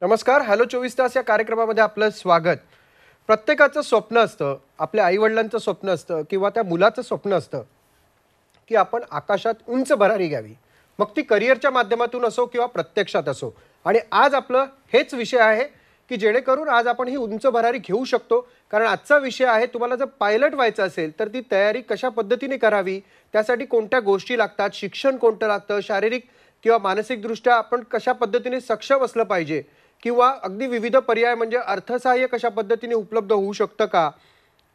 नमस्कार. हॅलो 24 तास या कार्यक्रमामध्ये आपलं स्वागत. प्रत्येकाचं स्वप्न असतं, आपल्या आईवडिलांचं स्वप्न असतं किंवा त्या मुलाचं स्वप्न असतं की आपण आकाशात उंच भरारी घ्यावी. मग ती करिअरच्या माध्यमातून असो किंवा प्रत्यक्षात असो. आणि आज आपलं हेच विषय आहे की जेणेकरून आज आपण ही उंच भरारी घेऊ शकतो. कारण आजचा विषय आहे, तुम्हाला जर पायलट व्हायचं असेल तर ती तयारी कशा पद्धतीने करावी, त्यासाठी कोणत्या गोष्टी लागतात, शिक्षण कोणतं लागतं, शारीरिक किंवा मानसिकदृष्ट्या आपण कशा पद्धतीने सक्षम असलं पाहिजे, किंवा अगदी विविध पर्याय म्हणजे अर्थसहाय्य कशा पद्धतीने उपलब्ध होऊ शकतं का,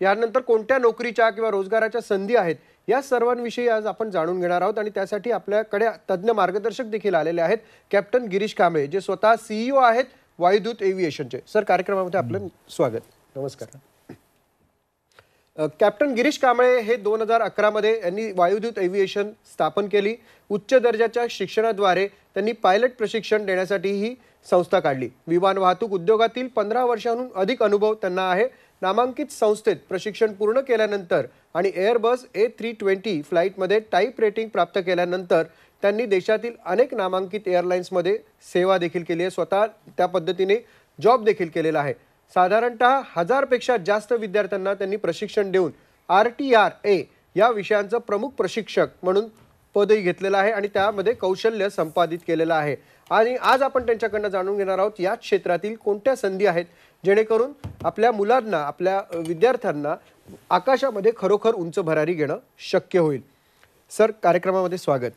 यानंतर कोणत्या नोकरीच्या किंवा रोजगाराच्या संधी आहेत, या सर्वांविषयी आज आपण जाणून घेणार आहोत. आणि त्यासाठी आपल्याकडे तज्ज्ञ मार्गदर्शक देखील आलेले आहेत, कॅप्टन गिरीश कांबळे, जे स्वतः CEO आहेत वायुदूत एव्हिएशनचे. सर, कार्यक्रमामध्ये आपलं स्वागत. नमस्कार. कॅप्टन गिरीश कांबळे हे 2011 मध्ये यांनी वायुदूत एव्हिएशन स्थापन केली. उच्च दर्जाच्या शिक्षणाद्वारे त्यांनी पायलट प्रशिक्षण देण्यासाठी ही संस्था काढली. विमान वाहतूक उद्योगातील 15 वर्षांहून अधिक अनुभव त्यांना आहे. नामांकित संस्थेत प्रशिक्षण पूर्ण केल्यानंतर आणि एअरबस A320 फ्लाईटमध्ये टाईप रेटिंग प्राप्त केल्यानंतर त्यांनी देशातील अनेक नामांकित एअरलाईन्समध्ये सेवा देखील केली आहे. स्वतः त्या पद्धतीने जॉब देखील केलेला आहे. साधारणतः 1000 पेक्षा जास्त विद्यार्थ्यांना त्यांनी प्रशिक्षण देऊन RTRA या विषयांचं प्रमुख प्रशिक्षक म्हणून पदही घेतलेलं आहे आणि त्यामध्ये कौशल्य संपादित केलेलं आहे. आणि आज आपण त्यांच्याकडनं जाणून घेणार आहोत या क्षेत्रातील कोणत्या संधी आहेत जेणेकरून आपल्या मुलांना, आपल्या विद्यार्थ्यांना आकाशामध्ये खरोखर उंच भरारी घेणं शक्य होईल. सर, कार्यक्रमामध्ये स्वागत.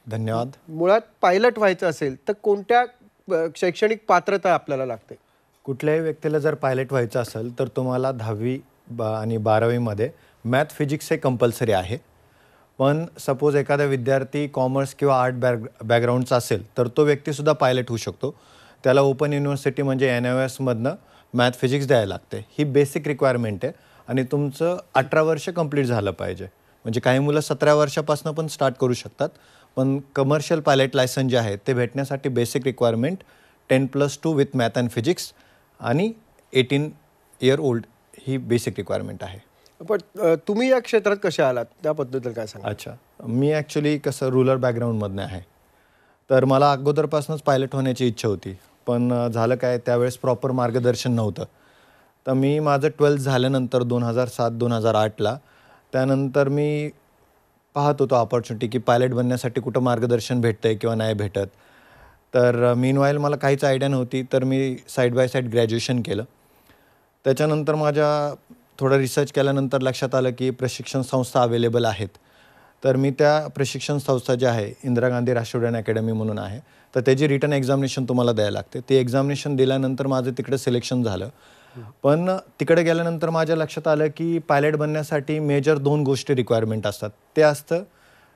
धन्यवाद. मुळात पायलट व्हायचं असेल तर कोणत्या शैक्षणिक पात्रता आपल्याला लागते? कुठल्याही व्यक्तीला जर पायलट व्हायचं असेल तर तुम्हाला 10वी आणि 12वी मध्ये मॅथ फिजिक्स हे कंपल्सरी आहे. पण सपोज एखादा विद्यार्थी कॉमर्स किंवा आर्ट बॅकग्राऊंडचा असेल तर तो व्यक्तीसुद्धा पायलट होऊ शकतो. त्याला ओपन युनिव्हर्सिटी म्हणजे NIOS मधनं मॅथ फिजिक्स द्यायला लागते. ही बेसिक रिक्वायरमेंट आहे. आणि तुमचं 18 वर्ष कंप्लीट झालं पाहिजे. म्हणजे काही मुलं 17 वर्षापासून पण स्टार्ट करू शकतात. पण कमर्शियल पायलट लायसन जे आहे ते भेटण्यासाठी basic requirement 10+2 with math and physics आणि 18 इयर ओल्ड ही बेसिक रिक्वायरमेंट आहे. पण तुम्ही या क्षेत्रात कसे आलात त्याबद्दल काय सांगा? अच्छा, मी ॲक्च्युली कसं रूरल बॅकग्राऊंडमधनं आहे. तर मला अगोदरपासूनच पायलट होण्याची इच्छा होती. पण झालं काय, त्यावेळेस प्रॉपर मार्गदर्शन नव्हतं. तर मी माझं 12th झाल्यानंतर 2007-2008ला त्यानंतर मी पाहत होतो ऑपॉर्च्युनिटी की पायलट बनण्यासाठी कुठं मार्गदर्शन भेटतं आहे किंवा नाही भेटत. तर मीनवाईल मला काहीच आयडिया नव्हती. तर मी साईड बाय साईड ग्रॅज्युएशन केलं. त्याच्यानंतर माझ्या थोडं रिसर्च केल्यानंतर लक्षात आलं की प्रशिक्षण संस्था अवेलेबल आहेत. तर मी त्या प्रशिक्षण संस्था ज्या आहे, इंदिरा गांधी राष्ट्रीय उड्डाण अकॅडमी म्हणून आहे, तर त्याची रिटर्न एक्झामिनेशन तुम्हाला द्यायला लागते. ते एक्झामिनेशन दिल्यानंतर माझं तिकडे सिलेक्शन झालं. पण तिकडे गेल्यानंतर माझ्या लक्षात आलं की पायलट बनण्यासाठी मेजर 2 गोष्टी रिक्वायरमेंट असतात. ते असतं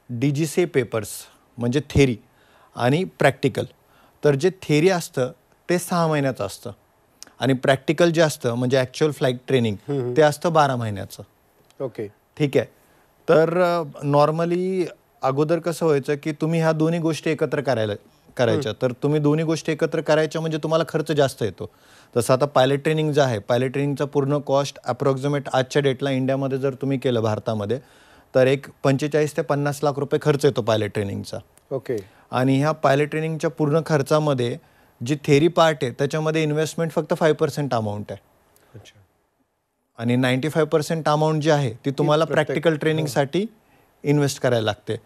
DGCA पेपर्स म्हणजे थेरी आणि प्रॅक्टिकल. तर जे थेरी असतं ते 6 महिन्याचं असतं आणि प्रॅक्टिकल जे असतं म्हणजे ॲक्च्युअल फ्लाईट ट्रेनिंग ते असतं 12 महिन्याचं. ओके, ठीक आहे. तर नॉर्मली अगोदर कसं व्हायचं की तुम्ही ह्या दोन्ही गोष्टी एकत्र करायच्या. तर तुम्ही दोन्ही गोष्टी एकत्र करायच्या म्हणजे तुम्हाला खर्च जास्त येतो. जसं आता पायलट ट्रेनिंग जे आहे, पायलट ट्रेनिंगचा पूर्ण कॉस्ट अप्रॉक्सिमेट आजच्या डेटला इंडियामध्ये जर तुम्ही केलं भारतामध्ये तर एक 45 ते 50 लाख रुपये खर्च येतो पायलट ट्रेनिंगचा. ओके. आणि ह्या पायलट ट्रेनिंगच्या पूर्ण खर्चामध्ये जी थेरी पार्ट आहे त्याच्यामध्ये इन्व्हेस्टमेंट फक्त 5% अमाऊंट आहे. अच्छा. आणि 95% अमाऊंट जी आहे ती तुम्हाला प्रॅक्टिकल ट्रेनिंगसाठी इन्व्हेस्ट करायला लागते.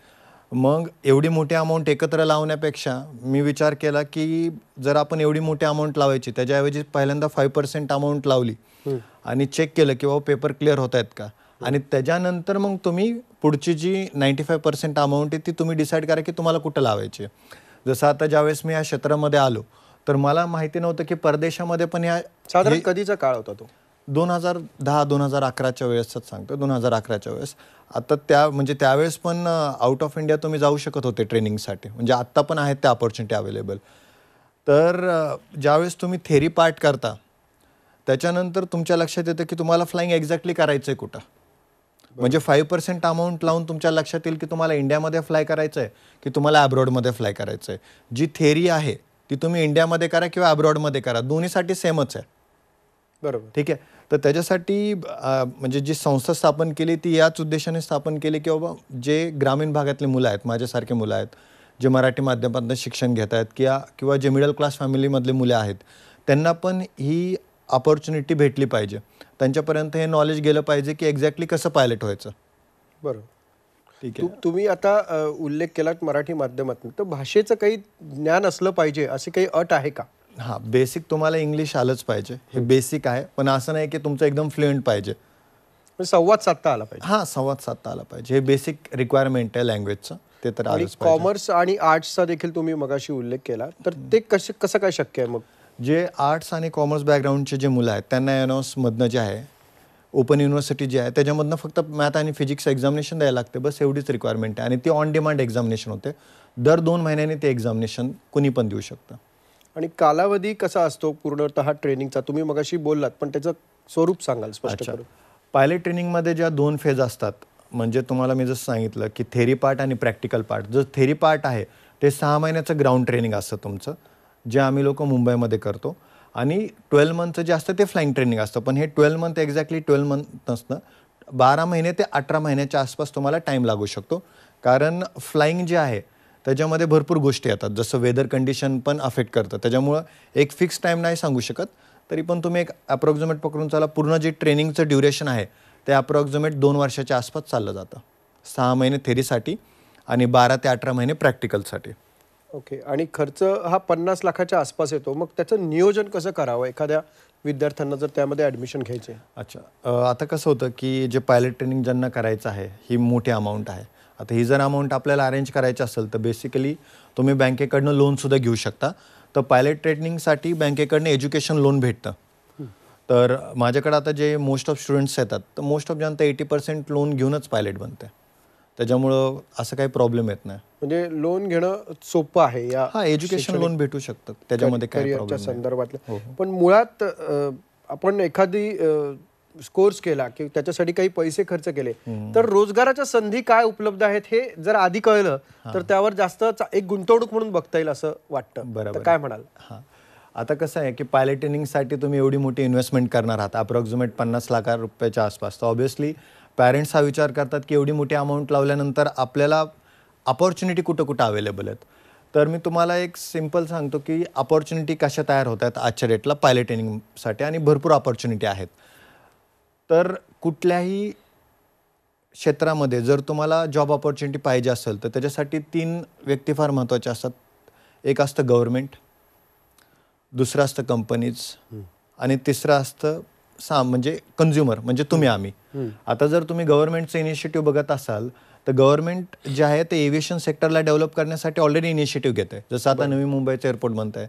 मग एवढी मोठी अमाऊंट एकत्र लावण्यापेक्षा मी विचार केला की जर आपण एवढी मोठी अमाऊंट लावायची त्याच्याऐवजी पहिल्यांदा 5% अमाऊंट लावली आणि चेक केलं की बाबा पेपर क्लिअर होत आहेत का, आणि त्याच्यानंतर मग तुम्ही पुढची जी 95% अमाऊंट आहे ती तुम्ही डिसाईड करा की तुम्हाला कुठं लावायची. जसं आता ज्यावेळेस मी या क्षेत्रामध्ये आलो तर मला माहिती नव्हतं की परदेशामध्ये पण ह्या साधारण कधीचा काळ होता तो? 2010-2011च्या वेळेसच सांगतो, 2011च्या वेळेस. आता म्हणजे त्यावेळेस पण आउट ऑफ इंडिया तुम्ही जाऊ शकत होते ट्रेनिंगसाठी. म्हणजे आत्ता पण आहेत त्या ऑपॉर्च्युनिटी अवेलेबल. तर ज्यावेळेस तुम्ही थेरी पार्ट करता त्याच्यानंतर तुमच्या लक्षात येतं की तुम्हाला फ्लाईंग एक्झॅक्टली करायचं आहे कुठं. म्हणजे 5% अमाऊंट लावून तुमच्या लक्षात येईल की तुम्हाला इंडियामध्ये फ्लाय करायचं आहे की तुम्हाला अब्रॉडमध्ये फ्लाय करायचं आहे. जी थेरी आहे ती तुम्ही इंडियामध्ये करा किंवा अब्रॉडमध्ये करा, दोन्हीसाठी सेमच आहे. बरोबर, ठीक आहे. तर त्याच्यासाठी म्हणजे जी संस्था स्थापन केली ती याच उद्देशाने स्थापन केली की बाबा जे ग्रामीण भागातले मुलं आहेत, माझ्यासारखे मुलं आहेत, जे मराठी माध्यमातून शिक्षण घेत आहेत किंवा जे मिडल क्लास फॅमिलीमधले मुले आहेत त्यांना पण ही अपॉर्च्युनिटी भेटली पाहिजे. त्यांच्यापर्यंत हे नॉलेज गेलं पाहिजे की एक्झॅक्टली कसं पायलट व्हायचं. बरोबर. ठीक आहे. तुम्ही आता उल्लेख केलात मराठी माध्यमातून, तर भाषेचं काही ज्ञान असलं पाहिजे अशी काही अट आहे का? हां, बेसिक तुम्हाला इंग्लिश आलंच पाहिजे, हे बेसिक आहे. पण असं नाही की तुमचं एकदम फ्लुएंट पाहिजे. म्हणजे संवाद साधता आला पाहिजे. हां, संवाद साधता आला पाहिजे. हे बेसिक रिक्वायरमेंट आहे लँग्वेजचं, ते तर आणि आलंच पाहिजे. कॉमर्स आणि आर्ट्सचा देखील तुम्ही मगाशी उल्लेख केला, तर ते कसं काय शक्य आहे मग? जे आर्ट्स आणि कॉमर्स बॅकग्राऊंडचे जे मुलं आहेत त्यांना एनॉसमधनं जे आहे, ओपन युनिव्हर्सिटी जी आहे त्याच्यामधनं फक्त मॅथ आणि फिजिक्स एक्झामिनेशन द्यायला लागते, बस एवढीच रिक्वायरमेंट आहे. आणि ती ऑन डिमांड एक्झामिनेशन होते. दर 2 महिन्यांनी ते एक्झामिनेशन कुणी पण देऊ शकतं. आणि कालावधी कसा असतो पूर्णतः ट्रेनिंगचा? तुम्ही मगाशी बोललात, पण त्याचं स्वरूप सांगाल स्पष्ट अच्छा. करून? पायलट ट्रेनिंगमध्ये ज्या 2 फेज असतात, म्हणजे तुम्हाला मी जसं सांगितलं की थेरी पार्ट आणि प्रॅक्टिकल पार्ट. जो थेरी पार्ट आहे ते 6 महिन्याचं ग्राउंड ट्रेनिंग असतं तुमचं, जे आम्ही लोक मुंबईमध्ये करतो. आणि 12 मंथचं जे असतं ते फ्लाईंग ट्रेनिंग असतं. पण हे 12 मंथ एक्झॅक्टली 12 मंथ नसतं, 12 महिने ते 18 महिन्याच्या आसपास तुम्हाला टाईम लागू शकतो. कारण फ्लाईंग जे आहे त्याच्यामध्ये भरपूर गोष्टी येतात, जसं वेदर कंडिशन पण अफेक्ट करतं. त्याच्यामुळं एक फिक्स टाईम नाही सांगू शकत. तरी पण तुम्ही एक अप्रॉक्सिमेट पकडून चाला, पूर्ण जे ट्रेनिंगचं ड्युरेशन आहे ते अप्रॉक्सिमेट 2 वर्षाच्या आसपास चाललं जातं. 6 महिने थेरीसाठी आणि 12 ते 18 महिने प्रॅक्टिकलसाठी. ओके. आणि खर्च हा 50 लाखाच्या आसपास येतो. मग त्याचं नियोजन कसं करावं एखाद्या विद्यार्थ्यांना जर त्यामध्ये ॲडमिशन घ्यायचे? अच्छा, आता कसं होतं की जे पायलट ट्रेनिंग ज्यांना करायचं आहे ही मोठी अमाऊंट आहे. आता ही जर अमाऊंट आपल्याला अरेंज करायची असेल तर बेसिकली तुम्ही बँकेकडनं लोनसुद्धा घेऊ शकता. तर पायलट ट्रेनिंगसाठी बँकेकडनं एज्युकेशन लोन भेटतं. तर माझ्याकडे आता जे मोस्ट ऑफ स्टुडंट्स येतात, तर मोस्ट ऑफ जनता 80% लोन घेऊनच पायलट बनते. त्याच्यामुळं असं काही प्रॉब्लेम येत नाही. म्हणजे लोन घेणं सोपं आहे या हां, एज्युकेशन लोन भेटू शकतं, त्याच्यामध्ये काही करिअरच्या प्रॉब्लेम नाही. संदर्भातलं. हो. पण मुळात आपण एखादी कोर्स केला की त्याच्यासाठी काही पैसे खर्च केले, तर रोजगाराच्या संधी काय उपलब्ध आहेत हे जर आधी कळलं तर त्यावर जास्त एक गुंतवणूक म्हणून बघता येईल असं वाटतं. बरोबर. तर काय म्हणाल? हां, आता कसं आहे की पायलट ट्रेनिंगसाठी तुम्ही एवढी मोठी इन्व्हेस्टमेंट करणार आहात, अप्रॉक्सिमेट 50 लाख रुपयाच्या आसपास. तर ऑब्व्हियसली पॅरेंट्स हा विचार करतात की एवढी मोठी अमाऊंट लावल्यानंतर आपल्याला अपॉर्च्युनिटी कुठं कुठं अवेलेबल आहेत. तर मी तुम्हाला एक सिम्पल सांगतो की अपॉर्च्युनिटी कशा तयार होत आहेत आजच्या डेटला पायलट ट्रेनिंगसाठी, आणि भरपूर अपॉर्च्युनिटी आहेत. तर कुठल्याही क्षेत्रामध्ये जर तुम्हाला जॉब अपॉर्च्युनिटी पाहिजे असेल तर त्याच्यासाठी 3 व्यक्ती फार महत्त्वाचे असतात. एक असतं गव्हर्नमेंट, दुसरं असतं कंपनीज, आणि तिसरं असतं म्हणजे कन्झ्युमर, म्हणजे तुम्ही आम्ही. आता जर तुम्ही गव्हर्नमेंटचं इनिशिएटिव्ह बघत असाल तर गव्हर्नमेंट जे आहे ते एव्हिएशन सेक्टरला डेव्हलप करण्यासाठी ऑलरेडी इनिशिएटिव्ह घेत आहे. जसं आता नवी मुंबईचं एअरपोर्ट बनत आहे,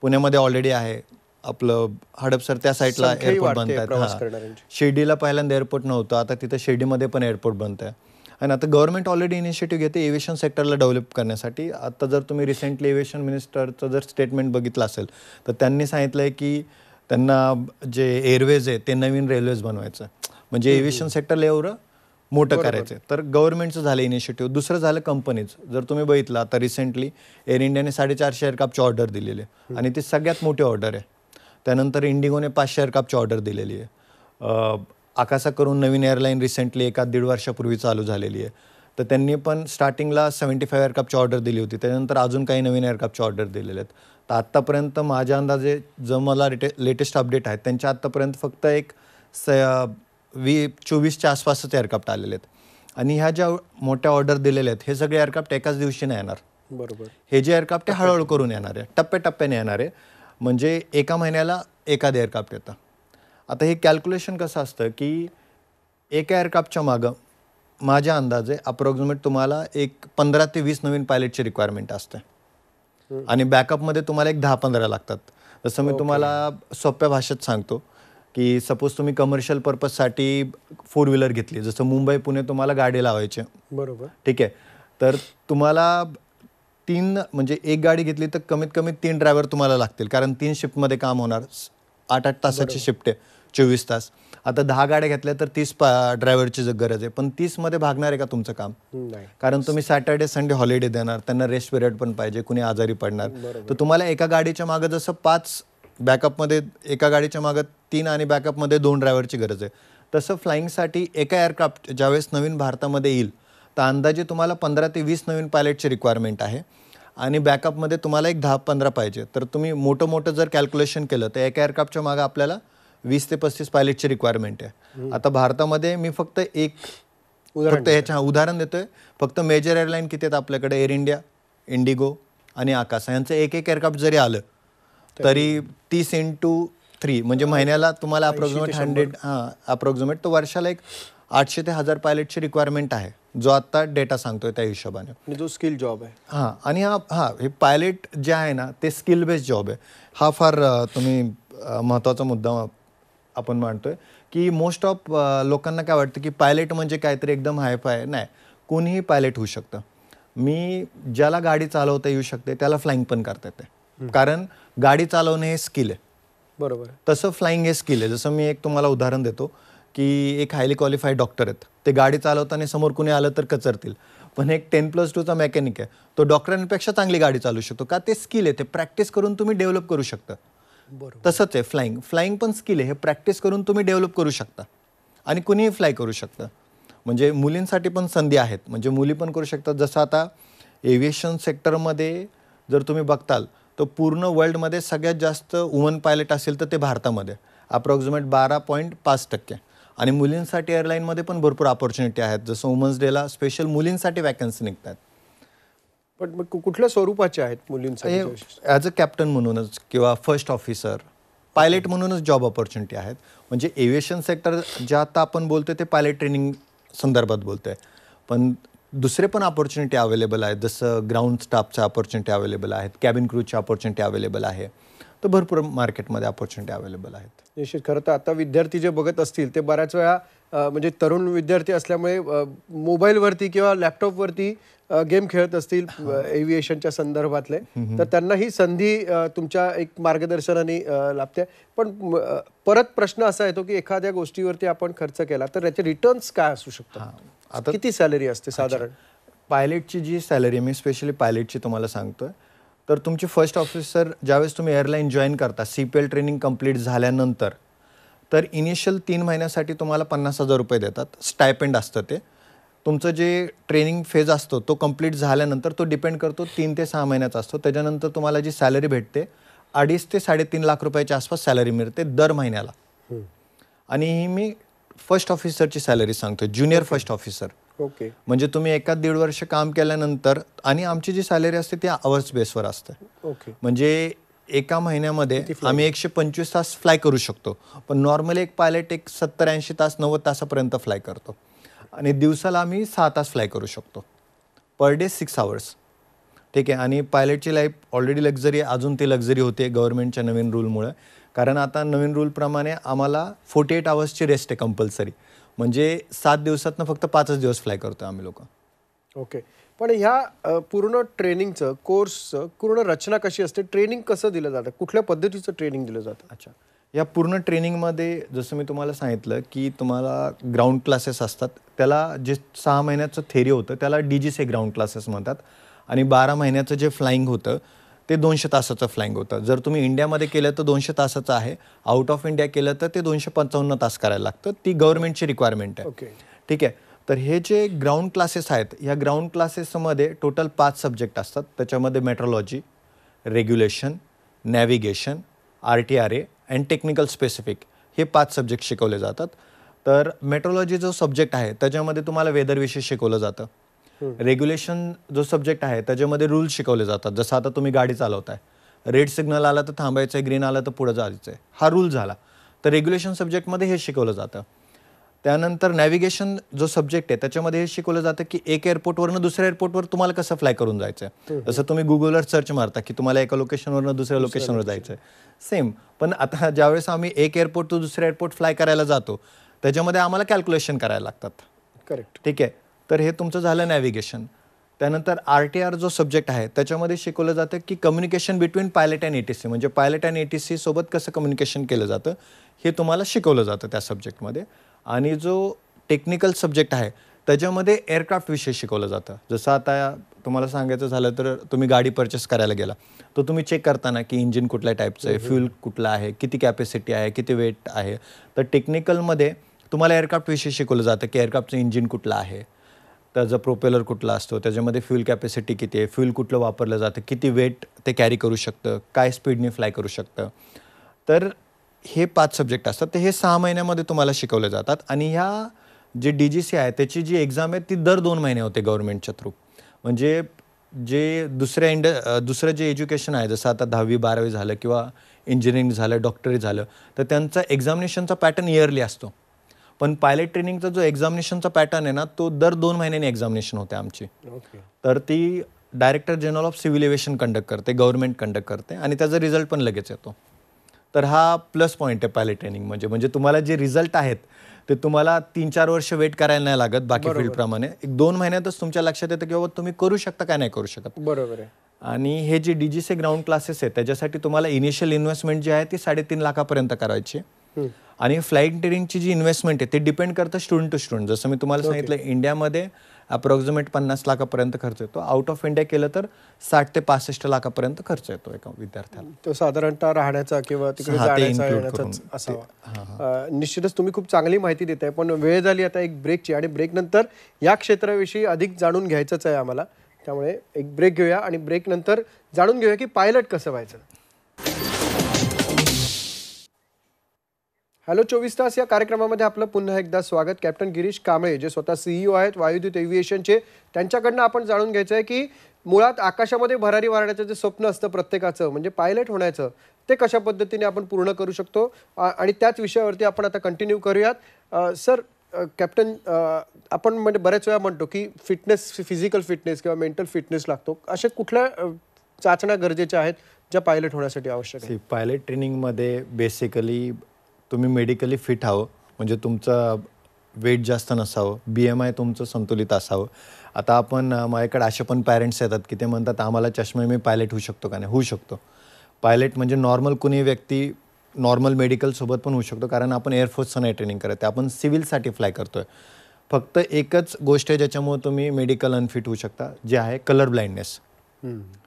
पुण्यामध्ये ऑलरेडी आहे, आपलं हडपसर त्या साईडला एअरपोर्ट बनत आहेत. शिर्डीला पहिल्यांदा एअरपोर्ट नव्हतं, आता तिथं शिर्डीमध्ये पण एअरपोर्ट बनत आहे. आणि आता गव्हर्नमेंट ऑलरेडी इनिशिएटिव्ह घेते एव्हिएशन सेक्टरला डेव्हलप करण्यासाठी. आता जर तुम्ही रिसेंटली एव्हिएशन मिनिस्टरचं जर स्टेटमेंट बघितलं असेल तर त्यांनी सांगितलं आहे की त्यांना जे एअरवेज आहे ते नवीन रेल्वेज बनवायचं, म्हणजे एव्हिएशन सेक्टरला एवढं मोठं करायचं. तर गव्हर्नमेंटचं झालं इनिशिएटिव्ह. दुसरं झालं कंपनीज. जर तुम्ही बघितलं आता रिसेंटली एअर इंडियाने 450 एअरक्राफ्टची ऑर्डर दिलेली आहे, आणि ती सगळ्यात मोठी ऑर्डर आहे. त्यानंतर इंडिगोने 500 एअरक्राफ्टची ऑर्डर दिलेली आहे. आकासा करून नवीन एअरलाईन रिसेंटली 1-1.5 वर्षापूर्वी चालू झालेली आहे. तर त्यांनी पण स्टार्टिंगला 75 एअरक्राफ्टची ऑर्डर दिली होती, त्यानंतर अजून काही नवीन एअरक्राफ्टची ऑर्डर दिलेले आहेत. तर आत्तापर्यंत माझ्या अंदाजे जो मला लेटेस्ट अपडेट आहेत त्यांच्या आत्तापर्यंत फक्त एक 24च्या आसपासच एअरक्राफ्ट आलेले आहेत. आणि ह्या ज्या मोठ्या ऑर्डर दिलेल्या आहेत हे सगळे एअरक्राफ्ट एकाच दिवशी नाही येणार. बरोबर. हे जे एअरक्राफ्ट आहे हळूहळू करून येणार आहे, टप्प्याटप्प्याने येणार आहे. म्हणजे एका महिन्याला एखादं एअरक्राफ्ट येतं. आता हे कॅल्क्युलेशन कसं असतं की एका एअरक्राफ्टच्या मागं माझ्या अंदाजे अप्रॉक्सिमेट तुम्हाला एक 15 ते 20 नवीन पायलटची रिक्वायरमेंट असते, आणि बॅकअपमध्ये तुम्हाला एक 10-15 लागतात. जसं मी तुम्हाला सोप्या भाषेत सांगतो की सपोज तुम्ही कमर्शियल पर्पजसाठी 4 व्हीलर घेतली, जसं मुंबई पुणे तुम्हाला गाडी लावायची, बरोबर, ठीक आहे. तर तुम्हाला 3 म्हणजे एक गाडी घेतली तर कमीत कमी 3 ड्रायव्हर तुम्हाला लागतील, कारण 3 शिफ्टमध्ये काम होणार. 8-8 तासाची शिफ्ट आहे, 24 तास. आता 10 गाड्या घेतल्या तर 30 ड्रायव्हरची गरज आहे. पण 30मध्ये भागणार आहे का तुमचं काम? नाही, कारण तुम्ही सॅटर्डे संडे हॉलिडे देणार, त्यांना रेस्ट पिरियड पण पाहिजे, कुणी आजारी पडणार. तर तुम्हाला एका गाडीच्या मागं जसं 5 बॅकअपमध्ये, एका गाडीच्या मागं 3 आणि बॅकअपमध्ये 2 ड्रायव्हरची गरज आहे, तसं फ्लाईंगसाठी एका एअरक्राफ्ट ज्यावेळेस नवीन भारतामध्ये येईल तर अंदाजे तुम्हाला 15 ते 20 नवीन पायलटची रिक्वायरमेंट आहे. आणि बॅकअपमध्ये तुम्हाला एक 10-15 पाहिजे. तर तुम्ही मोठं जर कॅल्क्युलेशन केलं तर एका एअरक्राफ्टच्या मागे आपल्याला 20 ते 35 पायलटची रिक्वायरमेंट आहे. आता भारतामध्ये मी फक्त ह्याच्या उदाहरण देतोय. फक्त मेजर एअरलाईन किती आहेत आपल्याकडे? एअर इंडिया, इंडिगो आणि आकाश यांचं एक एअरक्राफ्ट जरी आलं तरी 30x3 म्हणजे महिन्याला तुम्हाला अप्रॉक्सिमेट तो वर्षाला एक 800 ते 1000 पायलटची रिक्वायरमेंट आहे, जो आता डेटा सांगतोय त्या हिशोबाने. जो स्किल जॉब आहे. आणि हे पायलट जे आहे ना ते स्किल बेस्ड जॉब आहे. हा फार तुम्ही महत्त्वाचा मुद्दा आपण मांडतोय की मोस्ट ऑफ लोकांना काय वाटतं की पायलट म्हणजे काहीतरी एकदम हायफाय. नाही, कोणीही पायलट होऊ शकतं. ज्याला गाडी चालवता येऊ शकते त्याला फ्लाइंग पण करता येते, कारण गाडी चालवणे हे स्किल आहे. बरोबर. तसं फ्लाइंग हे स्किल आहे. जसं मी तुम्हाला उदाहरण देतो की एक हायली क्वालिफाईड डॉक्टर आहेत, ते गाडी चालवताना समोर कुणी आलं तर कचरतील, पण एक 10+2चा मेकॅनिक आहे, तो डॉक्टरांपेक्षा चांगली गाडी चालवू शकतो. का? ते स्किल आहे, ते प्रॅक्टिस करून तुम्ही डेव्हलप करू शकता. तसंच आहे फ्लाइंग पण स्किल आहे, हे प्रॅक्टिस करून तुम्ही डेव्हलप करू शकता आणि कुणीही फ्लाय करू शकतं. म्हणजे मुलींसाठी पण संधी आहेत, म्हणजे मुली पण करू शकतात. जसं आता एव्हिएशन सेक्टरमध्ये जर तुम्ही बघताल तर पूर्ण वर्ल्डमध्ये सगळ्यात जास्त वुमन पायलट असेल तर ते भारतामध्ये अप्रॉक्सिमेट 12.5%. आणि मुलींसाठी एअरलाईनमध्ये पण भरपूर ऑपॉर्च्युनिटी आहेत. जसं वुमन्स डेला स्पेशल मुलींसाठी वॅकन्सी निघतात. पण मग कुठल्या स्वरूपाचे आहेत मुलींसाठी? ॲज अ कॅप्टन म्हणूनच किंवा फर्स्ट ऑफिसर, पायलट म्हणूनच जॉब ऑपॉर्च्युनिटी आहेत. म्हणजे एव्हिएशन सेक्टर जे आता आपण बोलतोय ते पायलट ट्रेनिंग संदर्भात बोलतोय, पण दुसरे पण ऑपॉर्च्युनिटी अवेलेबल आहेत. जसं ग्राउंड स्टाफच्या ऑपॉर्च्युनिटी अवेलेबल आहेत, कॅबिन क्रूची ऑपॉर्च्युनिटी अवेलेबल आहे. तर भरपूर मार्केटमध्ये ऑपॉर्च्युनिटी अवेलेबल आहेत. निश्चित. खरं तर आता विद्यार्थी जे बघत असतील ते बऱ्याच वेळा म्हणजे तरुण विद्यार्थी असल्यामुळे मोबाईलवरती किंवा लॅपटॉपवरती गेम खेळत असतील एव्हिएशनच्या संदर्भातले, तर त्यांना ही संधी तुमच्या एक मार्गदर्शनाने लाभते. पण परत प्रश्न असा येतो की एखाद्या गोष्टीवरती आपण खर्च केला तर त्याचे रिटर्न्स काय असू शकतात? आता किती सॅलरी असते साधारण? पायलटची जी सॅलरी, मी स्पेशली पायलटची तुम्हाला सांगतोय, तर तुमची फर्स्ट ऑफिसर ज्यावेळेस तुम्ही एअरलाईन जॉईन करता CPL ट्रेनिंग कंप्लीट झाल्यानंतर, तर इनिशियल 3 महिन्यासाठी तुम्हाला 50,000 रुपये देतात. स्टायपेंड असतं ते. तुमचं जे ट्रेनिंग फेज असतो तो कंप्लीट झाल्यानंतर तो डिपेंड करतो 3 ते 6 महिन्याचा असतो. त्याच्यानंतर तुम्हाला जी सॅलरी भेटते 2.5 ते 3.5 लाख रुपयाच्या आसपास सॅलरी मिळते दर महिन्याला. आणि ही मी फर्स्ट ऑफिसरची सॅलरी सांगतोय, ज्युनियर फर्स्ट ऑफिसर. ओके. म्हणजे तुम्ही 1-1.5 वर्ष काम केल्यानंतर, आणि आमची जी सॅलरी असते ती आवर्स बेसवर असते. ओके. म्हणजे एका महिन्यामध्ये आम्ही 125 तास फ्लाय करू शकतो, पण नॉर्मली एक पायलट एक 70-80 तास 90 तासापर्यंत फ्लाय करतो. आणि दिवसाला आम्ही 6 तास फ्लाय करू शकतो. Per day 6 hours. ठीक आहे. आणि पायलटची लाईफ ऑलरेडी लक्झरी आहे, अजून ती लक्झरी होते गव्हर्नमेंटच्या नवीन रूलमुळे. कारण आता नवीन रूलप्रमाणे आम्हाला 48 आवर्सची रेस्ट आहे कंपल्सरी. म्हणजे 7 दिवसातनं फक्त 5च दिवस फ्लाय करतो आम्ही लोक. ओके. पण ह्या पूर्ण ट्रेनिंगचं कोर्सचं पूर्ण रचना कशी असते? ट्रेनिंग कसं दिलं जातं? कुठल्या पद्धतीचं ट्रेनिंग दिलं जातं? अच्छा. या पूर्ण ट्रेनिंगमध्ये जसं मी तुम्हाला सांगितलं की तुम्हाला ग्राउंड क्लासेस असतात. त्याला जे 6 महिन्याचं थेरी होतं त्याला DGC ग्राउंड क्लासेस म्हणतात. आणि 12 महिन्याचं जे फ्लाईंग होतं ते 200 तासाचं फ्लाईंग होतं. जर तुम्ही इंडियामध्ये केलं तर 200 तासाचं आहे. आउट ऑफ इंडिया केलं तर ते 255 तास करायला लागतं. ती गव्हर्नमेंटची रिक्वायरमेंट आहे. ओके. ठीक आहे. तर हे जे ग्राउंड क्लासेस आहेत, ह्या ग्राउंड क्लासेसमध्ये टोटल 5 सब्जेक्ट असतात. त्याच्यामध्ये metrology, regulation, navigation, RTRA and technical specific हे 5 सब्जेक्ट शिकवले जातात. तर मेट्रोलॉजी जो सब्जेक्ट आहे त्याच्यामध्ये तुम्हाला वेदरविषयी शिकवलं जातं. रेग्युलेशन जो सब्जेक्ट आहे त्याच्यामध्ये रूल्स शिकवले जातात. जसं आता तुम्ही गाडी चालवताय, रेड सिग्नल आला तर थांबायचं आहे, ग्रीन आला तर पुढे जायचं आहे, हा रूल झाला. तर रेग्युलेशन सब्जेक्टमध्ये हे शिकवलं जातं. त्यानंतर नॅव्हिगेशन जो सब्जेक्ट आहे त्याच्यामध्ये हे शिकवलं जातं की एक एअरपोर्टवरनं दुसऱ्या एअरपोर्टवर तुम्हाला कसं फ्लाय करून जायचं आहे. जसं तुम्ही गुगलवर सर्च मारता की तुम्हाला एका लोकेशनवरनं दुसऱ्या लोकेशनवर जायचं आहे, सेम. पण आता ज्यावेळेस आम्ही एक एअरपोर्ट टू दुसऱ्या एअरपोर्ट फ्लाय करायला जातो त्याच्यामध्ये आम्हाला कॅल्क्युलेशन करायला लागतात. करेक्ट. ठीक आहे. तर हे तुमचं झालं नॅव्हिगेशन. त्यानंतर RTR जो सब्जेक्ट आहे त्याच्यामध्ये शिकवलं जातं की communication between pilot and ATC, म्हणजे पायलट अँड ATC सोबत कसं कम्युनिकेशन केलं जातं हे तुम्हाला शिकवलं जातं त्या सब्जेक्टमध्ये. आणि जो टेक्निकल सब्जेक्ट आहे त्याच्यामध्ये एअरक्राफ्ट विषयी शिकवलं जातं. जसं आता तुम्हाला सांगायचं झालं तर तुम्ही गाडी परचेस करायला गेला तर तुम्ही चेक करताना की इंजिन कुठल्या टाईपचं आहे, फ्यूल कुठला आहे, किती कॅपॅसिटी आहे, किती वेट आहे. तर टेक्निकलमध्ये तुम्हाला एअरक्राफ्ट विषयी शिकवलं जातं की एअरक्राफ्टचं इंजिन कुठलं आहे, त्याचा प्रोपेलर कुठला असतो, त्याच्यामध्ये फ्यूल कॅपॅसिटी किती आहे, फ्यूल कुठलं वापरलं जातं, किती वेट ते कॅरी करू शकतं, काय स्पीडने फ्लाय करू शकतं. तर हे 5 सब्जेक्ट असतात. ते हे 6 महिन्यामध्ये तुम्हाला शिकवले जातात. आणि ह्या जे DGC आहे त्याची जी एक्झाम आहे ती दर 2 महिने होते गव्हर्नमेंटच्या थ्रू. म्हणजे जे दुसरं जे एज्युकेशन आहे, जसं आता 10वी 12वी झालं किंवा इंजिनिअरिंग झालं, डॉक्टरी झालं, तर त्यांचा एक्झामिनेशनचा पॅटर्न इयरली असतो. पण पायलट ट्रेनिंगचा जो एक्झामिनेशनचा पॅटर्न आहे ना, तो दर 2 महिन्यांनी एक्झामिनेशन होते आमची. तर ती director general of civil aviation conduct करते, गव्हर्नमेंट कंडक्ट करते, आणि त्याचा रिझल्ट पण लगेच येतो. तर हा प्लस पॉईंट आहे पायलट ट्रेनिंग म्हणजे तुम्हाला जे रिझल्ट आहेत ते तुम्हाला 3-4 वर्ष वेट करायला नाही लागत बाकी फील्डप्रमाणे. 1-2 महिन्यातच तुमच्या लक्षात येतं की बाबा तुम्ही करू शकता काय नाही करू शकत. बरोबर आहे. आणि हे जे DGC ग्राउंड क्लासेस आहेत त्याच्यासाठी तुम्हाला इनिशियल इन्व्हेस्टमेंट जी आहे ती 3.5 लाखापर्यंत करायची. आणि फ्लाईट ट्रेनिंगची जी इन्व्हेस्टमेंट आहे ते डिपेंड करतं स्टुडंट टू स्टुडंट. जसं मी तुम्हाला सांगितलं, इंडियामध्ये अप्रॉक्सिमेट 50 लाखापर्यंत खर्च येतो. आउट ऑफ इंडिया केलं तर 60 ते 65 लाखापर्यंत खर्च येतो एका विद्यार्थ्याला. तो साधारणतः राहण्याचा किंवा तिकडे जाण्याचा येण्याचाच असावा. निश्चितच तुम्ही खूप चांगली माहिती देताय. पण वेळ झाली आता एक ब्रेकची, आणि ब्रेक नंतर या क्षेत्राविषयी अधिक जाणून घ्यायचंच आहे आम्हाला. त्यामुळे एक ब्रेक घेऊया आणि ब्रेक नंतर जाणून घेऊया की पायलट कसं व्हायचं. हॅलो 24 तास या कार्यक्रमामध्ये आपलं पुन्हा एकदा स्वागत. कॅप्टन गिरीश कांबळे जे स्वतः CEO आहेत वायुदूत एव्हिएशनचे, त्यांच्याकडनं आपण जाणून घ्यायचं आहे की मुळात आकाशामध्ये भरारी मारण्याचं जे स्वप्न असतं प्रत्येकाचं, म्हणजे पायलट होण्याचं, ते कशा पद्धतीने आपण पूर्ण करू शकतो, आणि त्याच विषयावरती आपण आता कंटिन्यू करूयात. सर, कॅप्टन, आपण म्हणजे बऱ्याच वेळा म्हणतो की फिटनेस, फिजिकल फिटनेस किंवा मेंटल फिटनेस लागतो. अशा कुठल्या चाचण्या गरजेच्या आहेत ज्या पायलट होण्यासाठी आवश्यक आहे? पायलट ट्रेनिंगमध्ये बेसिकली तुम्ही मेडिकली फिट हवं, म्हणजे तुमचं वेट जास्त नसावं, BMI तुमचं संतुलित असावं. आता आपण माझ्याकडे असे पण पॅरेंट्स येतात की ते म्हणतात आम्हाला चष्मे, मी पायलट होऊ शकतो का? नाही, होऊ शकतो. पायलट म्हणजे नॉर्मल कुणी व्यक्ती नॉर्मल मेडिकलसोबत पण होऊ शकतो, कारण आपण एअरफोर्सचं नाही ट्रेनिंग करत आहे, आपण सिव्हिलसाठी फ्लाय करतो आहे. फक्त एकच गोष्ट आहे ज्याच्यामुळे तुम्ही मेडिकल अनफिट होऊ शकता, जे आहे कलर ब्लाइंडनेस,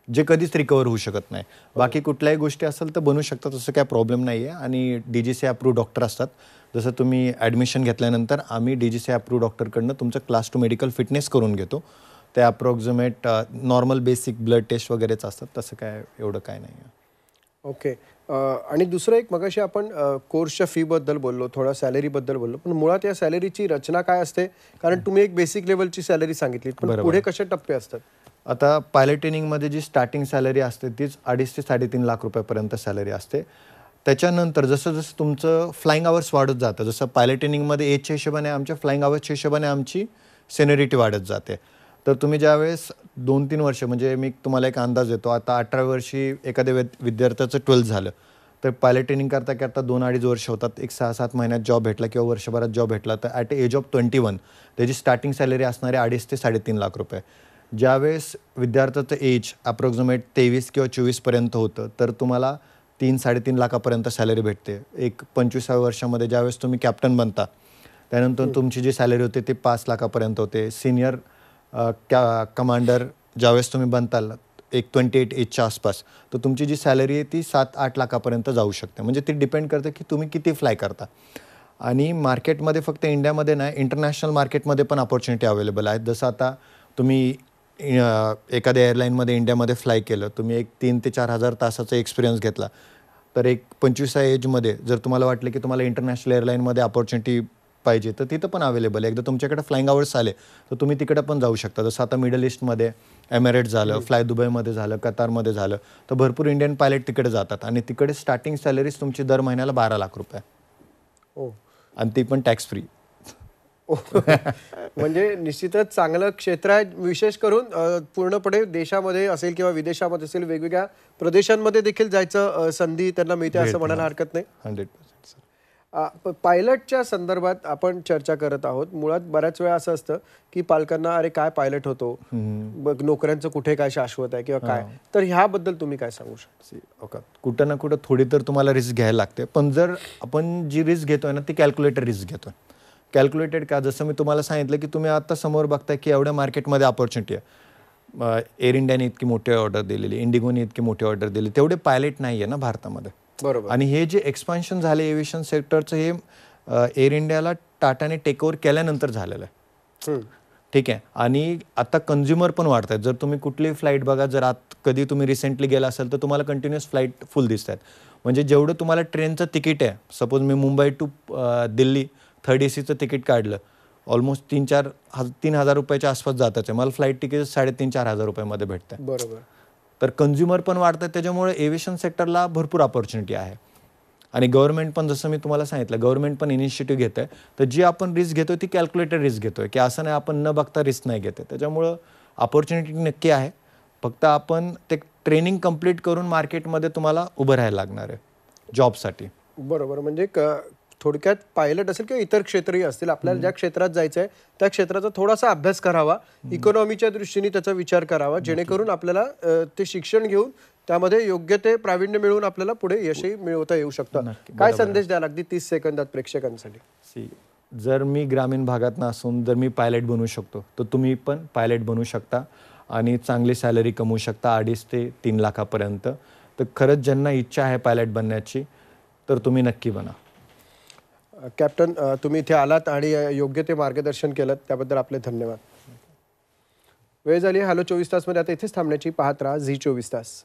जे कधीच रिकवर होऊ शकत नाही. बाकी कुठल्याही गोष्टी असेल तर बनू शकतात, तसं काय प्रॉब्लेम नाही आहे. आणि DGC अप्रूव्ह डॉक्टर असतात. जसं तुम्ही ॲडमिशन घेतल्यानंतर आम्ही DGC अप्रूव्ह डॉक्टरकडनं तुमचं क्लास 2 मेडिकल फिटनेस करून घेतो. ते approximate normal basic blood test वगैरेच असतात, तसं काय एवढं काय नाही आहे. ओके. आणि दुसरं एक, मगाशी आपण कोर्सच्या फीबद्दल बोललो, थोडा सॅलरीबद्दल बोललो, पण मुळात या सॅलरीची रचना काय असते? कारण तुम्ही एक बेसिक लेवलची सॅलरी सांगितली, पण पुढे कसे टप्पे असतात? आता पायलट ट्रेनिंगमध्ये जी स्टार्टिंग सॅलरी असते तीच 2.5 ते 3.5 लाख रुपयापर्यंत सॅलरी असते. त्याच्यानंतर जसं जसं तुमचं फ्लाईंग आवर्स वाढत जातं, जसं पायलट ट्रेनिंगमध्ये एजच्या हिशोबाने आमच्या फ्लाईंग आवर्सच्या हिशोबाने आमची सेनिरिटी वाढत जाते. तर तुम्ही ज्यावेळेस 2-3 वर्ष, म्हणजे मी तुम्हाला एक अंदाज देतो, आता 18 वर्षी एखाद्या विद्यार्थ्याचं 12th झालं तर पायलट ट्रेनिंग करता करता 2-2.5 वर्ष होतात. एक 6-7 महिन्यात जॉब भेटला किंवा वर्षभरात जॉब भेटला तर ॲट एज ऑफ 21 त्याची स्टार्टिंग सॅलरी असणारे 2.5 ते 3.5 लाख रुपये. ज्यावेळेस विद्यार्थ्याचं एज अप्रॉक्सिमेट 23 किंवा 24पर्यंत होतं तर तुम्हाला 3-3.5 लाखापर्यंत सॅलरी भेटते. एक 25व्या वर्षामध्ये ज्यावेळेस तुम्ही कॅप्टन बनता त्यानंतर तुमची जी सॅलरी होते ती 5 लाखापर्यंत होते. सिनियर कमांडर ज्यावेळेस तुम्ही बनताल एक 28 एजच्या आसपास, तर तुमची जी सॅलरी आहे ती 7-8 लाखापर्यंत जाऊ शकते. म्हणजे ती डिपेंड करते की तुम्ही किती फ्लाय करता. आणि मार्केटमध्ये फक्त इंडियामध्ये नाही, इंटरनॅशनल मार्केटमध्ये पण अपॉर्च्युनिटी अवेलेबल आहेत. जसं आता तुम्ही एखाद्या एअरलाईनमध्ये इंडियामध्ये फ्लाय केलं, तुम्ही एक 3,000 ते 4,000 तासाचा एक्सपिरियन्स घेतला, तर एक 25व्या एजमध्ये जर तुम्हाला वाटलं की तुम्हाला इंटरनॅशनल एअरलाईनमध्ये अपॉर्च्युनिटी पाहिजे तर तिथं पण अवेलेबल आहे. एकदा तुमच्याकडे फ्लाईंग आवर्स आले तर तुम्ही तिकडे पण जाऊ शकता. जसं आता मिडल ईस्टमध्ये एमिरेट्स झालं, फ्लाय दुबईमध्ये झालं, कतारमध्ये झालं, तर भरपूर इंडियन पायलट तिकडे जातात आणि तिकडे स्टार्टिंग सॅलरीज तुमची दर महिन्याला 12 लाख रुपये, आणि ती पण टॅक्स फ्री. म्हणजे निश्चितच चांगलं क्षेत्र आहे. विशेष करून पूर्णपणे देशामध्ये असेल किंवा विदेशामध्ये असेल, वेगवेगळ्या प्रदेशांमध्ये देखील जायचं संधी त्यांना मिळते असं म्हणायला हरकत नाही. 100% सर. पायलटच्या संदर्भात आपण चर्चा करत आहोत. मुळात बऱ्याच वेळा असं असतं की पालकांना अरे काय पायलट होतो, बघ नोकऱ्यांचं कुठे काय शाश्वत आहे किंवा काय, तर ह्याबद्दल तुम्ही काय सांगू शकता? कुठं ना कुठं थोडी तर तुम्हाला रिस्क घ्यायला लागते, पण जर आपण जी रिस्क घेतोय ना ती कॅल्क्युलेटेड रिस्क घेतोय. कॅल्क्युलेटेड का? जसं मी तुम्हाला सांगितलं की तुम्ही आता समोर बघताय की एवढ्या मार्केटमध्ये अपॉर्च्युनिटी आहे. एअर इंडियाने इतकी मोठी ऑर्डर दिलेली, इंडिगोने इतकी मोठी ऑर्डर दिली, तेवढे पायलट नाही आहे ना भारतामध्ये. बरोबर. आणि हे जे एक्सपान्शन झाले एव्हिएशन सेक्टरचं, हे एअर इंडियाला टाटाने टेक ओव्हर केल्यानंतर झालेलं आहे. ठीक आहे. आणि आता कन्झ्युमर पण वाढत आहेत. जर तुम्ही कुठलीही फ्लाईट बघा, जर कधी तुम्ही रिसेंटली गेला असाल तर तुम्हाला कंटिन्युअस फ्लाईट फुल दिसत आहेत. म्हणजे जेवढं तुम्हाला ट्रेनचं तिकीट आहे, सपोज मी मुंबई टू दिल्ली थर्ड एसीचं तिकीट काढलं, ऑलमोस्ट 3,000 रुपयाच्या आसपास जातच आहे. मला फ्लाईट तिकीट 3,500-4,000 रुपयामध्ये भेटतं. बरोबर. तर कन्झ्युमर पण वाढतात, त्याच्यामुळे एव्हिएशन सेक्टरला भरपूर अपॉर्च्युनिटी आहे. आणि गव्हर्नमेंट पण, जसं मी तुम्हाला सांगितलं, गव्हर्नमेंट पण इनिशिएटिव्ह घेत आहे. तर जी आपण रिस्क घेतोय ती कॅल्क्युलेटेड रिस्क घेतोय, की असं नाही आपण न बघता रिस्क नाही घेते. त्याच्यामुळं अपॉर्च्युनिटी नक्की आहे. फक्त आपण ते ट्रेनिंग कंप्लीट करून मार्केटमध्ये तुम्हाला उभं राहायला लागणार आहे जॉबसाठी. बरोबर. म्हणजे थोडक्यात पायलट असेल किंवा इतर क्षेत्रही असतील, आपल्याला ज्या क्षेत्रात जायचं आहे त्या क्षेत्राचा थोडासा अभ्यास करावा, इकॉनॉमीच्या दृष्टीने त्याचा विचार करावा, जेणेकरून आपल्याला ते शिक्षण घेऊन त्यामध्ये योग्य ते प्रावीण्य मिळवून आपल्याला पुढे यशही मिळवता येऊ शकतं. काय संदेश द्याल अगदी 30 सेकंदात प्रेक्षकांसाठी? जर मी ग्रामीण भागातनं असून जर मी पायलट बनू शकतो, तर तुम्ही पण पायलट बनू शकता आणि चांगली सॅलरी कमवू शकता 2.5 ते 3 लाखापर्यंत. तर खरंच ज्यांना इच्छा आहे पायलट बनण्याची, तर तुम्ही नक्की बना. कॅप्टन, तुम्ही इथे आलात आणि योग्य ते मार्गदर्शन केलं, त्याबद्दल आपले धन्यवाद. वेळ झाली. हॅलो 24 तासमध्ये आता इथेच थांबण्याची. पाहत राहा झी 24 तास.